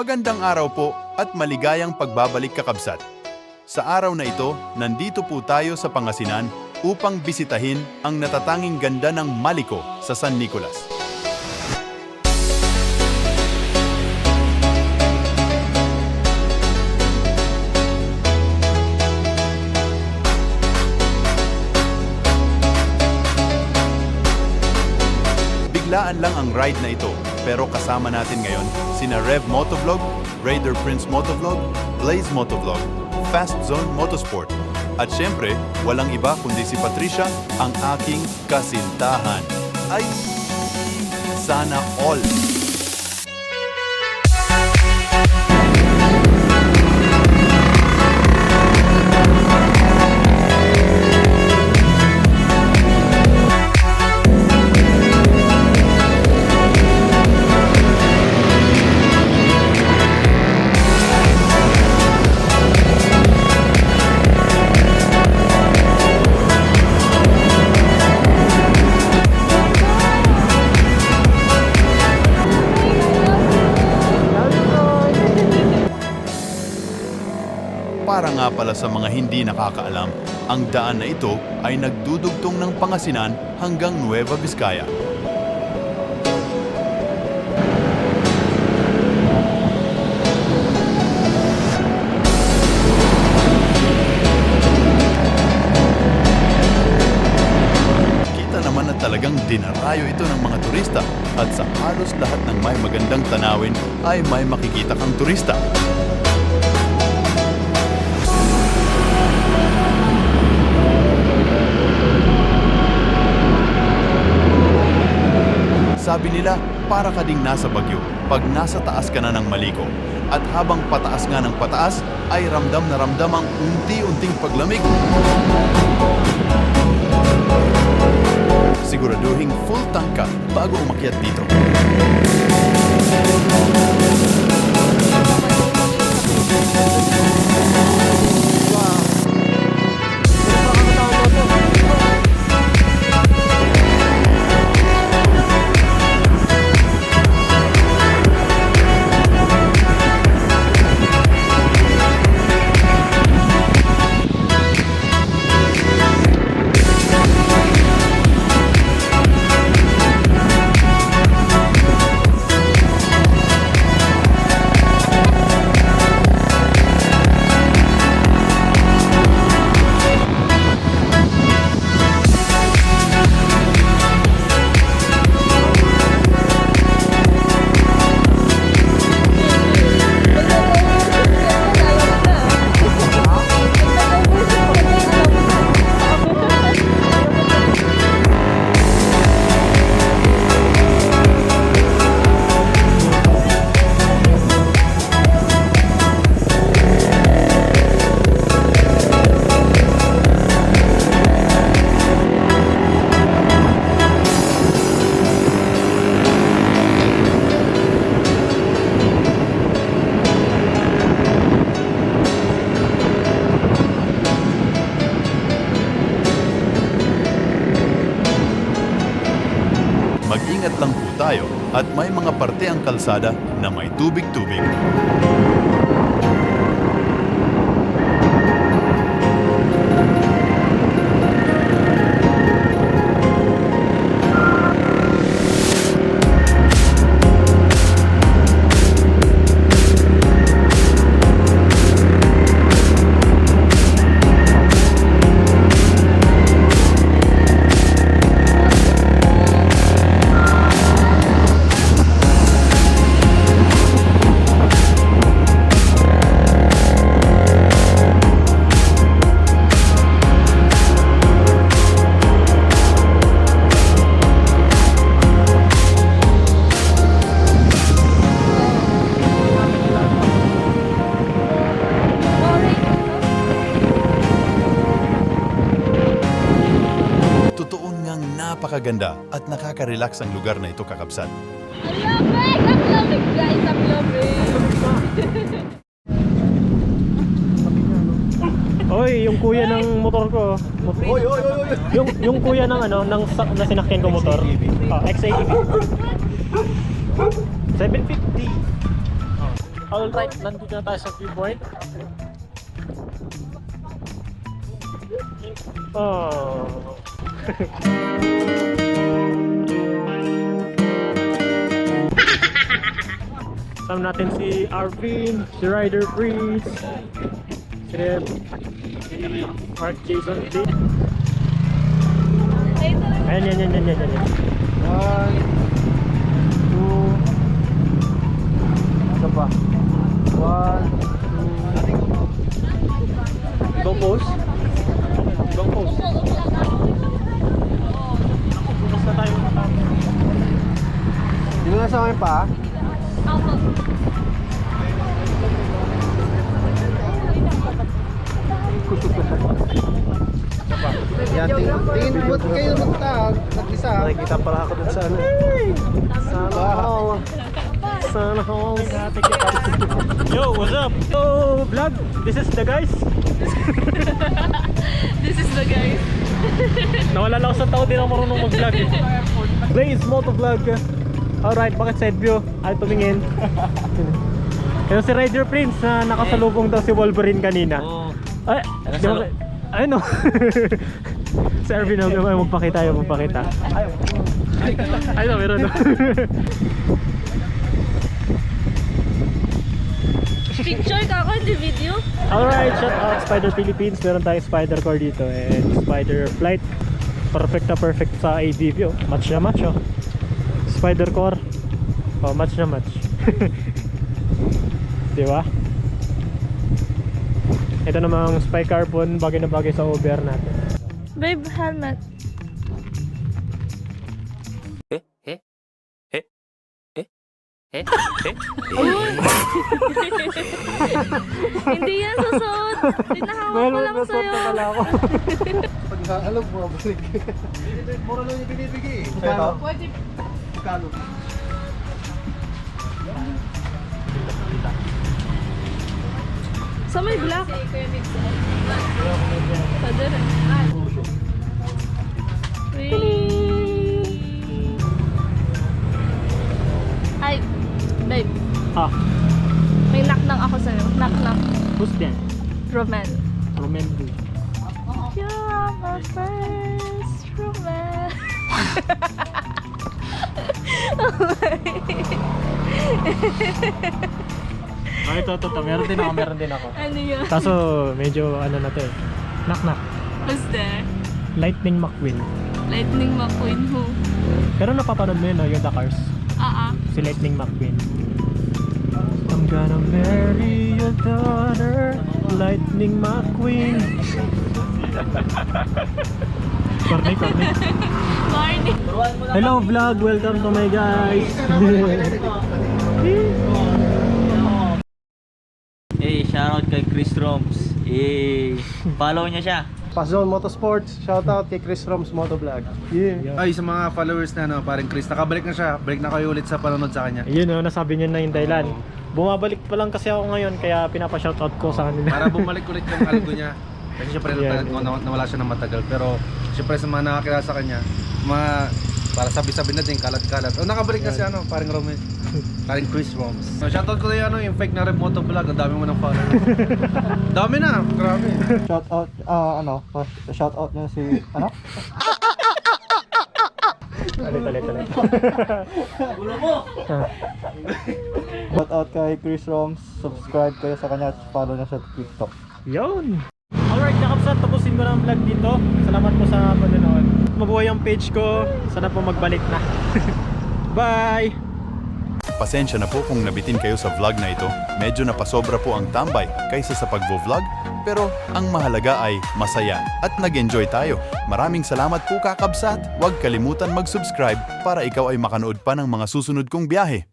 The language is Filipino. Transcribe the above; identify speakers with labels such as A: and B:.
A: Magandang araw po at maligayang pagbabalik kakabsat. Sa araw na ito, nandito po tayo sa Pangasinan upang bisitahin ang natatanging ganda ng MALICO sa San Nicolas. Biglaan lang ang ride na ito, pero kasama natin ngayon sina Rev Motovlog, Raider Prince Motovlog, Blaze Motovlog, Fast Zone Motorsport. At syempre, walang iba kundi si Patricia, ang aking kasintahan. Ay, sana all! Para nga pala sa mga hindi nakakaalam, ang daan na ito ay nagdudugtong ng Pangasinan hanggang Nueva Vizcaya. Kita naman na talagang dinarayo ito ng mga turista at sa halos lahat ng may magandang tanawin ay may makikita kang turista. Sabi nila, para ka ding nasa bagyo pag nasa taas ka na ng MALICO. At habang pataas nga ng pataas, ay ramdam na ramdam ang unti-unting paglamig. Siguraduhin full tank ka bago umakyat dito. Mag-ingat lang po tayo at may mga parte ang kalsada na may tubig-tubig. Napakaganda at nakaka-relax ang lugar na ito, kakabsat.
B: Ang lamig! Ang lamig, guys! Ang lamig!
C: Oy, yung kuya ng motor ko. Yung kuya ng na sinakyan ko motor. XATV. 750. Alright, nandito na tayo sa viewpoint. Oh. Kasama natin si Arvin, si Rider Prince, si Reb, Mark Jason Lee. Ayan, yan. 1, 2. Ano pa? 1, 2. Ibang pose? Ibang pose. Bukas na tayo matapos.
D: Hindi mo nasama yung paa? Yan, tingin ba't kayo nag-isa?
C: Nakikita pala ako dun sa ano. Sana all. Sana all. Yo, what's up? Yo, vlog. This is the guys.
B: This is the guys.
C: Nawala lang ako sa tao, di na marunong mag-vlog eh. Blaze Motovlog. Alright, bakit side view? Ay, tumingin. Kaya si Rider Prince na nakasalubong daw si Wolverine kanina. Ay, di ba? Ay no. Si Arvin na magpakita. Ay no, meron no.
B: Picture ka ako, hindi video.
C: Alright, shout out Spider Philippines. Meron tayong Spider Core dito and Spider Flight. Perfect sa ADV oh. Match na match oh. Spider Core. Oh, match na match. Di ba? Ito namang Spy Carbon, bagay na bagay sa OBR natin.
B: Babe, helmet. Hindi yan susuot. Tinahawak ko lang sa'yo.
C: ako.
D: Pag naalam mo, balik. Mura lang yung binibigay eh. Ito?
B: Pwede.
D: Magkano?
B: Sa may black. Pwede rin. Ay, babe.
C: Ah,
B: May knock-knock ako sa'yo. Knock-knock.
C: who's that?
B: Romel.
C: Romendo.
B: You're my first Romel.
C: Ah, ito. Meron din ako.
B: Ano yun?
C: Kaso medyo ano na to eh. Knock.
B: Who's there?
C: Lightning McQueen.
B: Lightning McQueen who?
C: Pero napapanood mo yun no, yung The Cars. Si Lightning McQueen. I'm gonna marry your daughter, Lightning McQueen. Corny.
B: Morning.
C: Hello vlog, welcome to my guys.
E: Eh, shoutout kay Chris Roms. Eh, follow niya siya.
D: Pazone Motorsports, shoutout kay Chris Roms Motovlog.
C: Yeah.
F: Ay, sa mga followers na parang Chris, nakabalik na siya. Balik na kayo ulit sa panonood sa kanya.
C: Yun o, nasabi niyo na yung dahilan. Bumabalik pa lang kasi ako ngayon kaya pinapa-shoutout ko sa kanila.
F: Para bumalik ulit yung algo niya. Kasi syempre
C: Yeah.
F: nawala siya ng matagal. Pero syempre sa mga nakakilala sa kanya, mga para sabi-sabi na din, kalat-kalat. O nakabalik na si parang Romy. Parang Chris Roms. So, shoutout ko na yung fake na Rev Motovlog. Ang dami mo ng followers. Dami na, grabe.
D: Shoutout, shoutout niya si,
C: Talit.
D: Shoutout kay Chris Roms, subscribe kayo sa kanya at follow niya sa TikTok.
C: Yun! Alright, kakapsat, tapusin ko na ang vlog dito. Salamat po sa panonood. Mabuhay ang page ko. Sana po magbalik na. Bye!
A: Pasensya na po kung nabitin kayo sa vlog na ito. Medyo napasobra po ang tambay kaysa sa pagvo-vlog. Pero ang mahalaga ay masaya at nag-enjoy tayo. Maraming salamat po kakabsat. Huwag kalimutan mag-subscribe para ikaw ay makanood pa ng mga susunod kong biyahe.